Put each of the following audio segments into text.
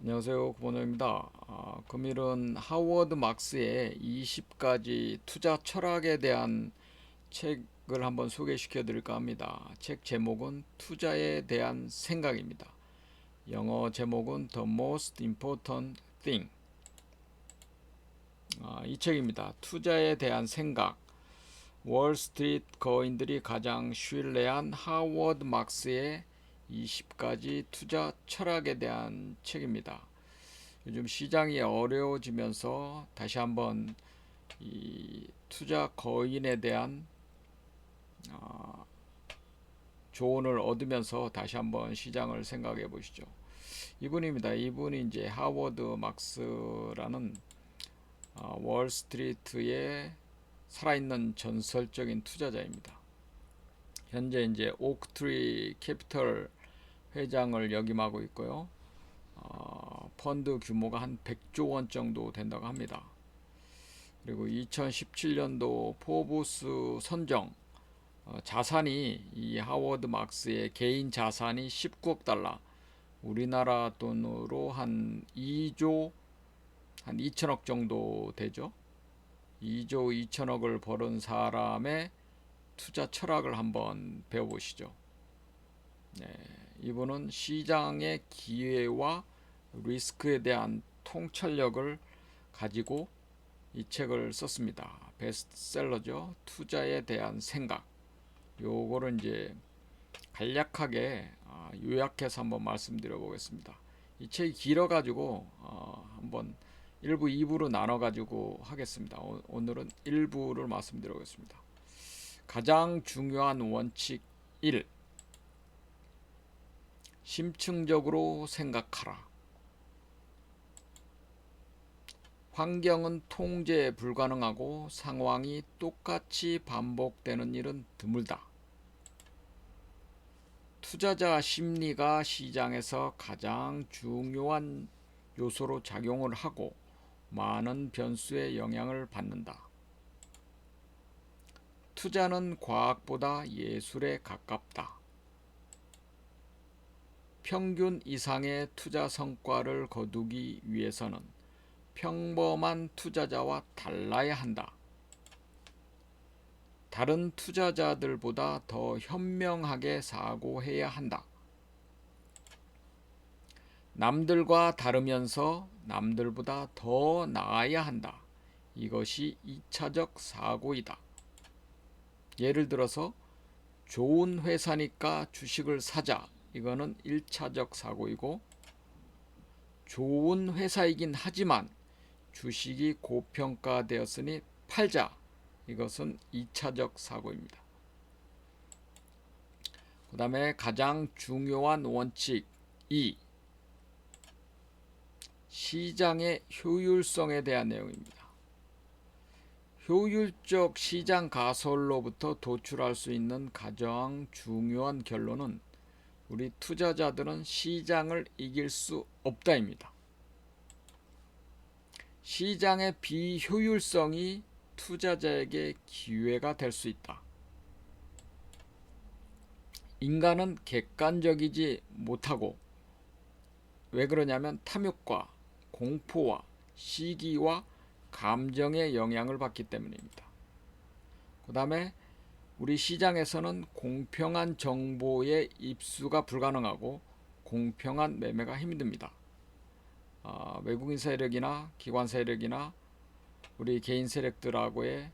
안녕하세요. 구본호입니다. 금일은 하워드 막스의 20가지 투자 철학에 대한 책을 한번 소개시켜 드릴까 합니다. 책 제목은 투자에 대한 생각입니다. 영어 제목은 The Most Important Thing. 이 책입니다. 투자에 대한 생각. 월스트리트 거인들이 가장 신뢰한 하워드 막스의 20가지 투자 철학에 대한 책입니다. 요즘 시장이 어려워지면서 다시 한번 이 투자 거인에 대한 조언을 얻으면서 다시 한번 시장을 생각해 보시죠. 이분입니다. 이분이 이제 하워드 막스라는 월스트리트의 살아있는 전설적인 투자자입니다. 현재 이제 오크트리 캐피털 회장을 역임하고 있고요. 펀드 규모가 한 100조 원 정도 된다고 합니다. 그리고 2017년도 포브스 선정 자산이 이 하워드 막스의 개인 자산이 19억 달러, 우리나라 돈으로 한 2조 한 2천억 정도 되죠. 2조 2천억을 벌은 사람의 투자 철학을 한번 배워보시죠. 네, 이분은 시장의 기회와 리스크에 대한 통찰력을 가지고 이 책을 썼습니다. 베스트셀러죠. 투자에 대한 생각. 요거를 이제 간략하게 요약해서 한번 말씀드려 보겠습니다. 이 책이 길어가지고 한번 1부, 2부로 나눠가지고 하겠습니다. 오늘은 1부를 말씀드려 보겠습니다. 가장 중요한 원칙 1. 심층적으로 생각하라. 환경은 통제 불가능하고 상황이 똑같이 반복되는 일은 드물다. 투자자 심리가 시장에서 가장 중요한 요소로 작용을 하고 많은 변수에 영향을 받는다. 투자는 과학보다 예술에 가깝다. 평균 이상의 투자 성과를 거두기 위해서는 평범한 투자자와 달라야 한다. 다른 투자자들보다 더 현명하게 사고해야 한다. 남들과 다르면서 남들보다 더 나아야 한다. 이것이 2차적 사고이다. 예를 들어서 좋은 회사니까 주식을 사자. 이거는 1차적 사고이고, 좋은 회사이긴 하지만 주식이 고평가되었으니 팔자. 이것은 2차적 사고입니다. 그 다음에 가장 중요한 원칙 2. 시장의 효율성에 대한 내용입니다. 효율적 시장 가설로부터 도출할 수 있는 가장 중요한 결론은 우리 투자자들은 시장을 이길 수 없다입니다. 시장의 비효율성이 투자자에게 기회가 될 수 있다. 인간은 객관적이지 못하고, 왜 그러냐면 탐욕과 공포와 시기와 감정의 영향을 받기 때문입니다. 그 다음에 우리 시장에서는 공평한 정보의 입수가 불가능하고 공평한 매매가 힘듭니다. 외국인 세력이나 기관 세력이나 우리 개인 세력들하고의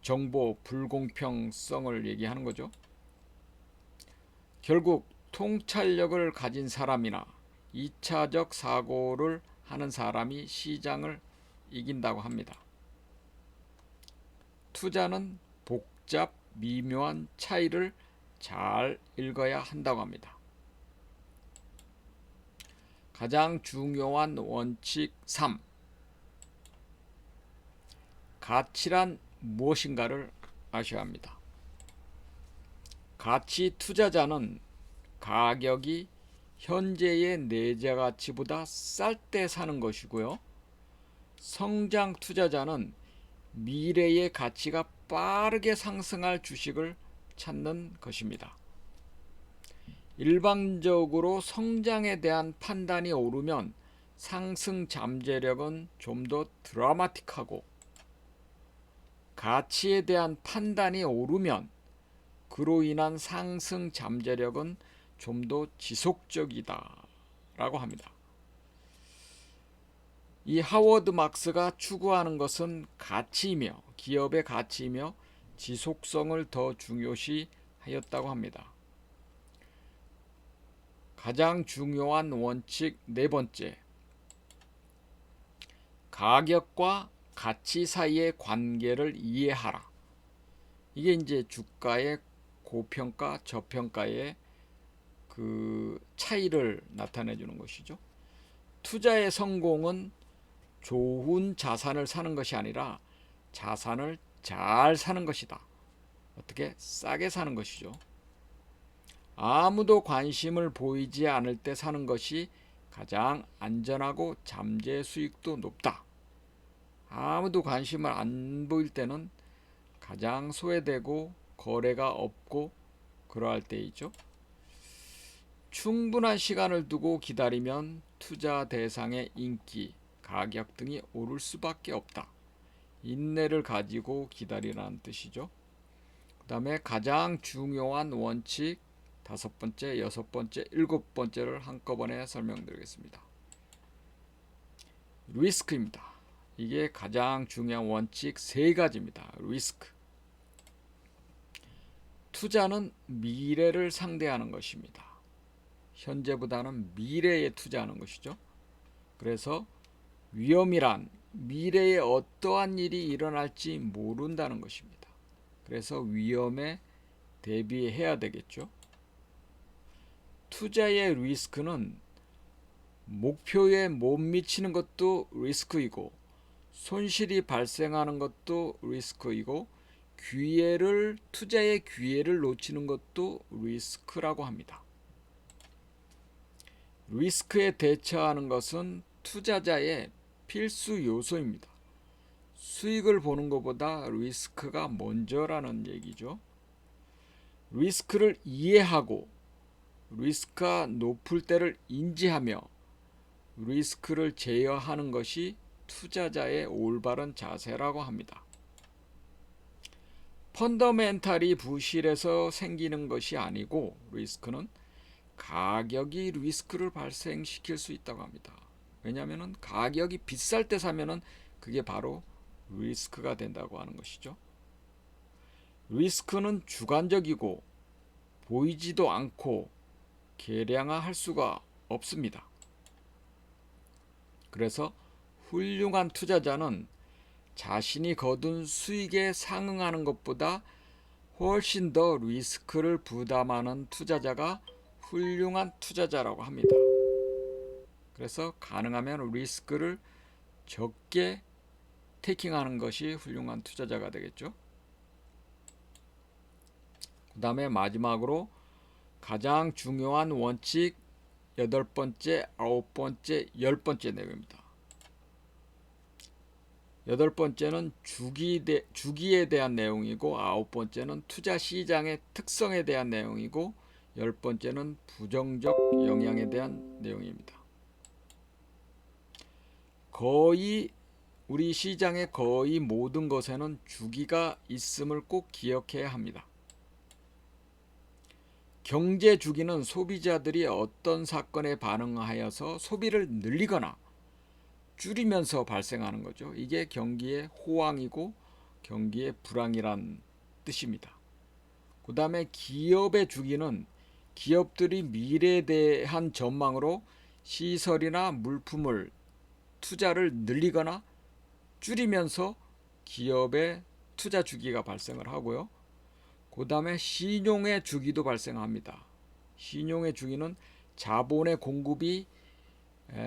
정보 불공평성을 얘기하는 거죠. 결국 통찰력을 가진 사람이나 2차적 사고를 하는 사람이 시장을 이긴다고 합니다. 투자는 복잡 미묘한 차이를 잘 읽어야 한다고 합니다. 가장 중요한 원칙 3. 가치란 무엇인가를 아셔야 합니다. 가치 투자자는 가격이 현재의 내재 가치보다 쌀 때 사는 것이고요. 성장 투자자는 미래의 가치가 빠르게 상승할 주식을 찾는 것입니다. 일반적으로 성장에 대한 판단이 오르면 상승 잠재력은 좀 더 드라마틱하고, 가치에 대한 판단이 오르면 그로 인한 상승 잠재력은 좀 더 지속적이다 라고 합니다. 이 하워드 막스가 추구하는 것은 가치이며, 기업의 가치이며 지속성을 더 중요시 하였다고 합니다. 가장 중요한 원칙 네 번째, 가격과 가치 사이의 관계를 이해하라. 이게 이제 주가의 고평가, 저평가의 그 차이를 나타내 주는 것이죠. 투자의 성공은 좋은 자산을 사는 것이 아니라 자산을 잘 사는 것이다. 어떻게? 싸게 사는 것이죠. 아무도 관심을 보이지 않을 때 사는 것이 가장 안전하고 잠재 수익도 높다. 아무도 관심을 안 보일 때는 가장 소외되고 거래가 없고 그러할 때이죠. 충분한 시간을 두고 기다리면 투자 대상의 인기, 가격 등이 오를 수밖에 없다. 인내를 가지고 기다리라는 뜻이죠. 그 다음에 가장 중요한 원칙 다섯 번째, 여섯 번째, 일곱 번째를 한꺼번에 설명드리겠습니다. 리스크입니다. 이게 가장 중요한 원칙 세 가지입니다. 리스크. 투자는 미래를 상대하는 것입니다. 현재보다는 미래에 투자하는 것이죠. 그래서 위험이란 미래에 어떠한 일이 일어날지 모른다는 것입니다. 그래서 위험에 대비해야 되겠죠. 투자의 리스크는 목표에 못 미치는 것도 리스크이고, 손실이 발생하는 것도 리스크이고, 투자의 기회를 놓치는 것도 리스크라고 합니다. 리스크에 대처하는 것은 투자자의 필수 요소입니다. 수익을 보는 것보다 리스크가 먼저라는 얘기죠. 리스크를 이해하고 리스크가 높을 때를 인지하며 리스크를 제어하는 것이 투자자의 올바른 자세라고 합니다. 펀더멘탈이 부실해서 생기는 것이 아니고, 리스크는 가격이 리스크를 발생시킬 수 있다고 합니다. 왜냐하면 가격이 비쌀 때 사면은 그게 바로 리스크가 된다고 하는 것이죠. 리스크는 주관적이고 보이지도 않고 계량화할 수가 없습니다. 그래서 훌륭한 투자자는 자신이 거둔 수익에 상응하는 것보다 훨씬 더 리스크를 부담하는 투자자가 훌륭한 투자자라고 합니다. 그래서 가능하면 리스크를 적게 테이킹하는 것이 훌륭한 투자자가 되겠죠. 그 다음에 마지막으로 가장 중요한 원칙 여덟 번째, 아홉 번째, 열 번째 내용입니다. 여덟 번째는 주기에 대한 내용이고, 아홉 번째는 투자 시장의 특성에 대한 내용이고, 열 번째는 부정적 영향에 대한 내용입니다. 우리 시장의 거의 모든 것에는 주기가 있음을 꼭 기억해야 합니다. 경제 주기는 소비자들이 어떤 사건에 반응하여서 소비를 늘리거나 줄이면서 발생하는 거죠. 이게 경기의 호황이고 경기의 불황이란 뜻입니다. 그 다음에 기업의 주기는 기업들이 미래에 대한 전망으로 시설이나 물품을 투자를 늘리거나 줄이면서 기업의 투자 주기가 발생을 하고요. 그 다음에 신용의 주기도 발생합니다. 신용의 주기는 자본의 공급이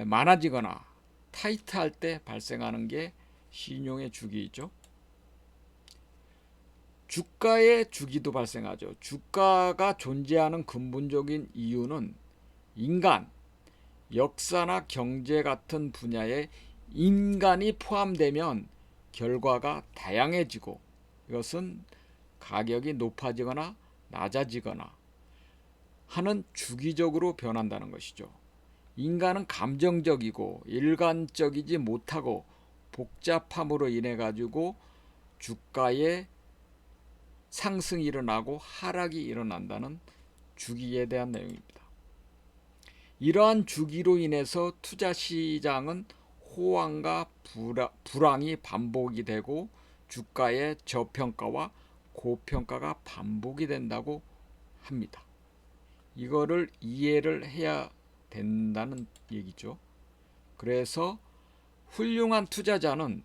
많아지거나 타이트할 때 발생하는 게 신용의 주기이죠. 주가의 주기도 발생하죠. 주가가 존재하는 근본적인 이유는 인간, 역사나 경제 같은 분야에 인간이 포함되면 결과가 다양해지고, 이것은 가격이 높아지거나 낮아지거나 하는 주기적으로 변한다는 것이죠. 인간은 감정적이고 일관적이지 못하고 복잡함으로 인해 가지고 주가의 상승이 일어나고 하락이 일어난다는 주기에 대한 내용입니다. 이러한 주기로 인해서 투자 시장은 호황과 불황이 반복이 되고 주가의 저평가와 고평가가 반복이 된다고 합니다. 이거를 이해를 해야 된다는 얘기죠. 그래서 훌륭한 투자자는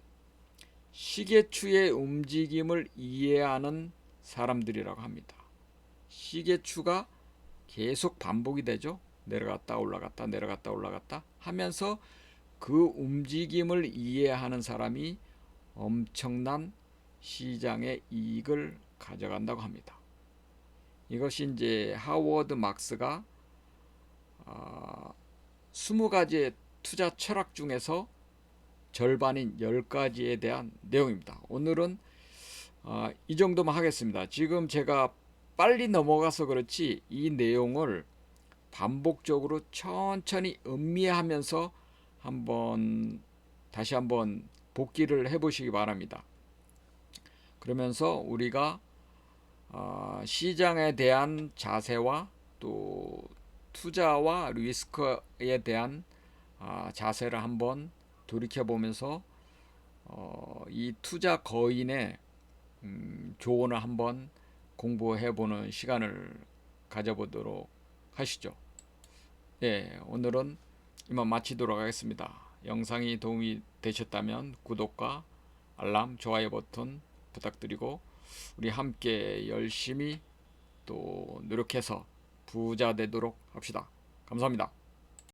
시계추의 움직임을 이해하는 사람들이라고 합니다. 시계추가 계속 반복이 되죠. 내려갔다 올라갔다 내려갔다 올라갔다 하면서 그 움직임을 이해하는 사람이 엄청난 시장의 이익을 가져간다고 합니다. 이것이 이제 하워드 막스가 20가지의 투자 철학 중에서 절반인 10가지에 대한 내용입니다. 오늘은 이 정도만 하겠습니다. 지금 제가 빨리 넘어가서 그렇지 이 내용을 반복적으로 천천히 음미하면서 다시 한번 복기를 해보시기 바랍니다. 그러면서 우리가 시장에 대한 자세와 또 투자와 리스크에 대한 자세를 한번 돌이켜보면서 이 투자 거인의 조언을 한번 공부해보는 시간을 가져보도록 하시죠. 예, 오늘은 이만 마치도록 하겠습니다. 영상이 도움이 되셨다면 구독과 알람, 좋아요 버튼 부탁드리고 우리 함께 열심히 또 노력해서 부자 되도록 합시다. 감사합니다.